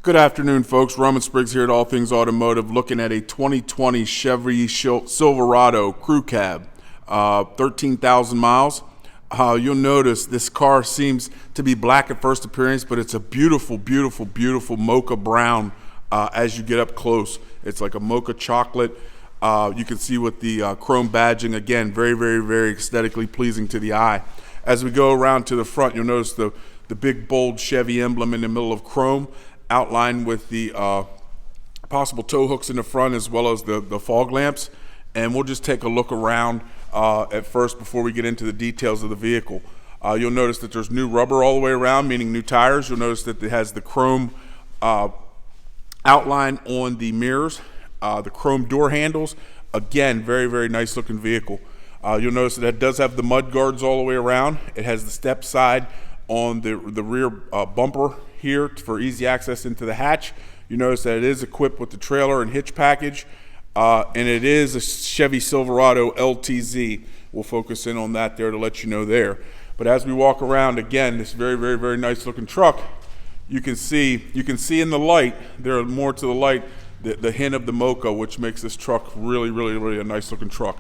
Good afternoon, folks. Roman Spriggs here at All Things Automotive, looking at a 2020 Chevy Silverado crew cab, 13,000 miles. You'll notice this car seems to be black at first appearance, but it's a beautiful, beautiful, beautiful mocha brown as you get up close. It's like a mocha chocolate. You can see with the chrome badging, again, very, very, very aesthetically pleasing to the eye. As we go around to the front, you'll notice the big, bold Chevy emblem in the middle of chrome, outlined with the possible tow hooks in the front as well as the fog lamps. And we'll just take a look around at first before we get into the details of the vehicle. You'll notice that there's new rubber all the way around, meaning new tires. You'll notice that it has the chrome outline on the mirrors, the chrome door handles. Again, very, very nice looking vehicle. You'll notice that it does have the mud guards all the way around. It has the step side on the rear bumper here for easy access into the hatch. You notice that it is equipped with the trailer and hitch package, and it is a Chevy Silverado LTZ. We'll focus in on that there to let you know there. But as we walk around, again, this very, very, very nice looking truck, you can see in the light, there are more to the light, the hint of the mocha, which makes this truck really, really, really a nice looking truck.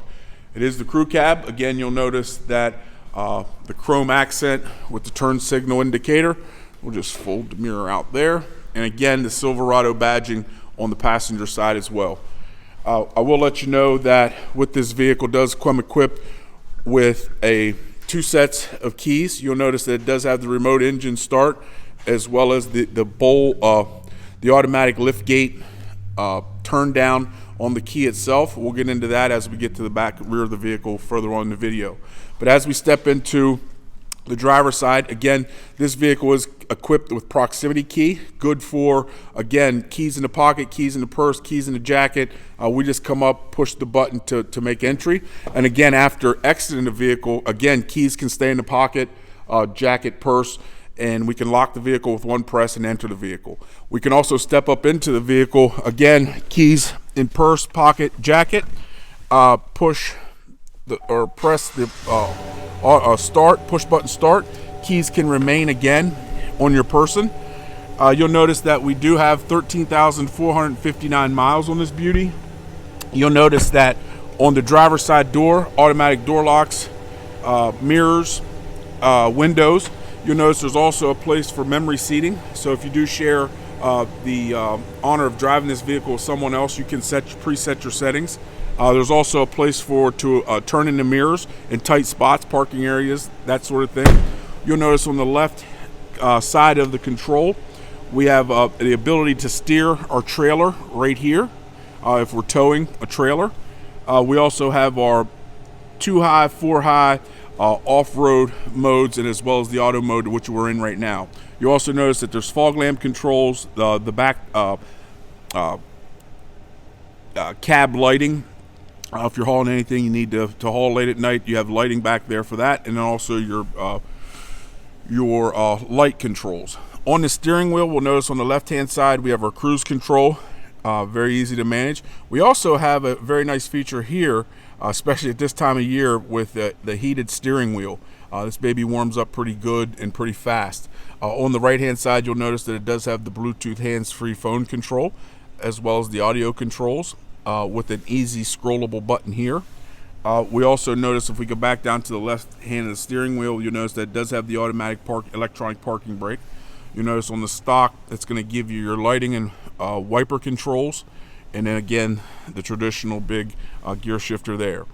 It is the crew cab. Again, you'll notice that the chrome accent with the turn signal indicator. We'll just fold the mirror out there. And again, the Silverado badging on the passenger side as well. I will let you know that with this vehicle does come equipped with two sets of keys. You'll notice that it does have the remote engine start as well as the automatic lift gate turn down on the key itself. We'll get into that as we get to the back rear of the vehicle further on in the video. But as we step into the driver's side, again, this vehicle is equipped with proximity key, good for, again, keys in the pocket, keys in the purse, keys in the jacket. We just come up, push the button to make entry. And again, after exiting the vehicle, again, keys can stay in the pocket, jacket, purse, and we can lock the vehicle with one press and enter the vehicle. We can also step up into the vehicle, again, keys in purse, pocket, jacket, press the start, push button start. Keys can remain again on your person. You'll notice that we do have 13,459 miles on this beauty. You'll notice that on the driver's side door, automatic door locks, mirrors, windows. You'll notice there's also a place for memory seating. So if you do share the honor of driving this vehicle with someone else, you can preset your settings. There's also a place to turn in the mirrors in tight spots, parking areas, that sort of thing. You'll notice on the left side of the control, we have the ability to steer our trailer right here if we're towing a trailer. We also have our 2-high, 4-high off-road modes, and as well as the auto mode, which we're in right now. You also notice that there's fog lamp controls, the back cab lighting. If you're hauling anything you need to haul late at night, you have lighting back there for that, and then also your light controls. On the steering wheel, we'll notice on the left-hand side we have our cruise control, very easy to manage. We also have a very nice feature here, especially at this time of year with the heated steering wheel. This baby warms up pretty good and pretty fast. On the right-hand side, you'll notice that it does have the Bluetooth hands-free phone control, as well as the audio controls. With an easy scrollable button here. We also notice if we go back down to the left hand of the steering wheel, you'll notice that it does have the automatic electronic parking brake. You'll notice on the stock, it's going to give you your lighting and wiper controls. And then again, the traditional big gear shifter there.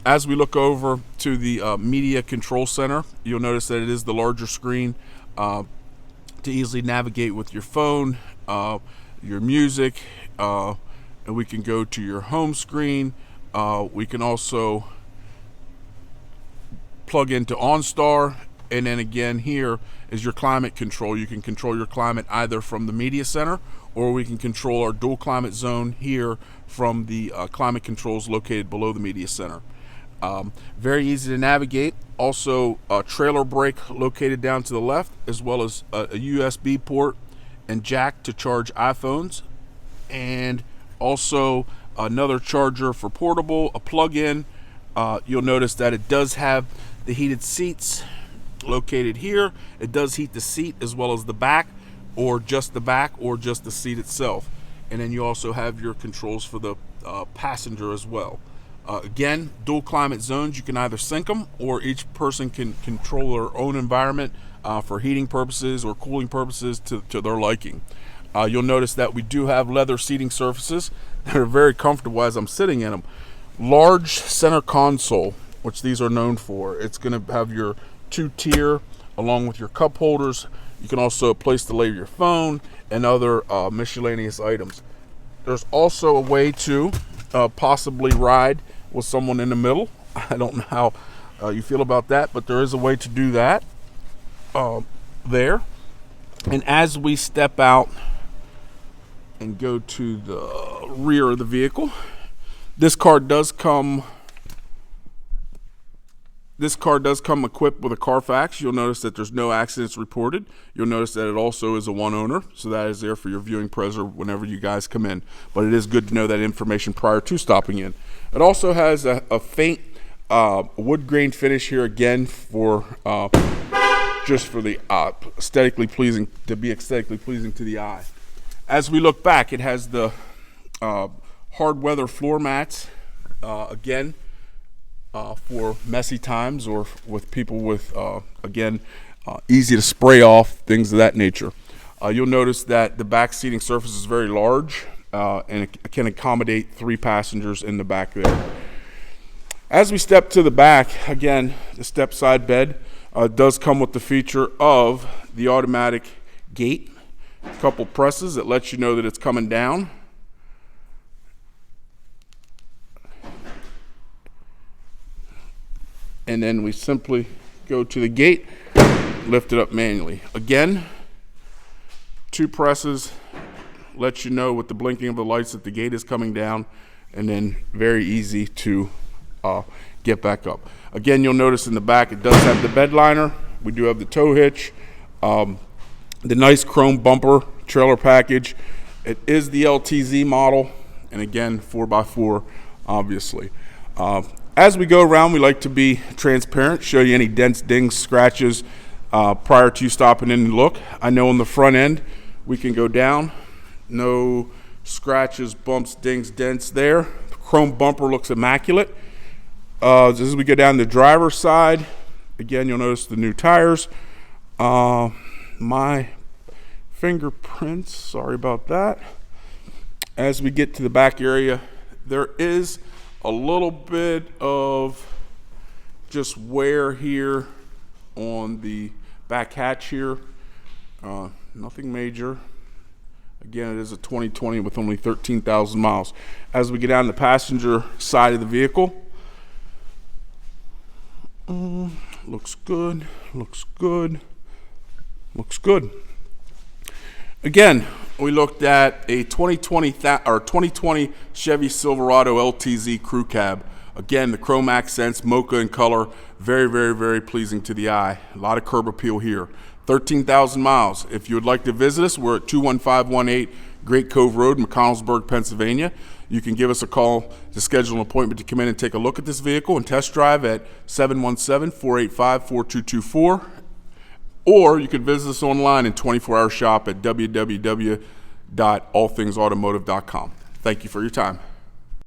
As we look over to the media control center, you'll notice that it is the larger screen to easily navigate with your phone, your music, and we can go to your home screen. We can also plug into OnStar, and then again here is your climate control. You can control your climate either from the media center, or we can control our dual climate zone here from the climate controls located below the media center. Very easy to navigate. Also a trailer brake located down to the left, as well as a USB port and jack to charge iPhones, and also another charger for portable, a plug-in. You'll notice that it does have the heated seats located here. It does heat the seat as well as the back or just the back, or just the seat itself. And then you also have your controls for the passenger as well. Again, dual climate zones. You can either sync them, or each person can control their own environment for heating purposes or cooling purposes to their liking. You'll notice that we do have leather seating surfaces that are very comfortable as I'm sitting in them. Large center console, which these are known for. It's going to have your 2-tier along with your cup holders. You can also place to lay your phone and other miscellaneous items. There's also a way to possibly ride with someone in the middle. I don't know how you feel about that, but there is a way to do that there. And as we step out and go to the rear of the vehicle, this car does come equipped with a CarFAx. You'll notice that there's no accidents reported. You'll notice that it also is a one owner, so that is there for your viewing pleasure whenever you guys come in. But it is good to know that information prior to stopping in. It also has a faint wood grain finish here, again for just for the aesthetically pleasing to the eye. As we look back, it has the hard weather floor mats, again, for messy times or with people with, again, easy to spray off, things of that nature. You'll notice that the back seating surface is very large, and it can accommodate 3 passengers in the back there. As we step to the back, again, the step side bed does come with the feature of the automatic gate. A couple presses that lets you know that it's coming down. And then we simply go to the gate, lift it up manually. Again, 2 presses let you know with the blinking of the lights that the gate is coming down, and then very easy to get back up. Again, you'll notice in the back it does have the bed liner. We do have the tow hitch, the nice chrome bumper trailer package. It is the LTZ model, and again 4x4 obviously. As we go around, we like to be transparent, show you any dents, dings, scratches prior to you stopping in and look. I know on the front end we can go down, no scratches, bumps, dings, dents there. The chrome bumper looks immaculate. As we go down the driver's side, again you'll notice the new tires. My fingerprints, sorry about that. As we get to the back area, there is a little bit of just wear here on the back hatch here. Nothing major. Again, it is a 2020 with only 13,000 miles. As we get down the passenger side of the vehicle, looks good, looks good, looks good. Again, we looked at a 2020 Chevy Silverado LTZ crew cab. Again, the chrome accents, mocha in color, very, very, very pleasing to the eye. A lot of curb appeal here. 13,000 miles. If you would like to visit us, we're at 21518 Great Cove Road, McConnellsburg, Pennsylvania. You can give us a call to schedule an appointment to come in and take a look at this vehicle and test drive at 717-485-4224. Or you can visit us online in 24-hour shop at www.allthingsautomotive.com. Thank you for your time.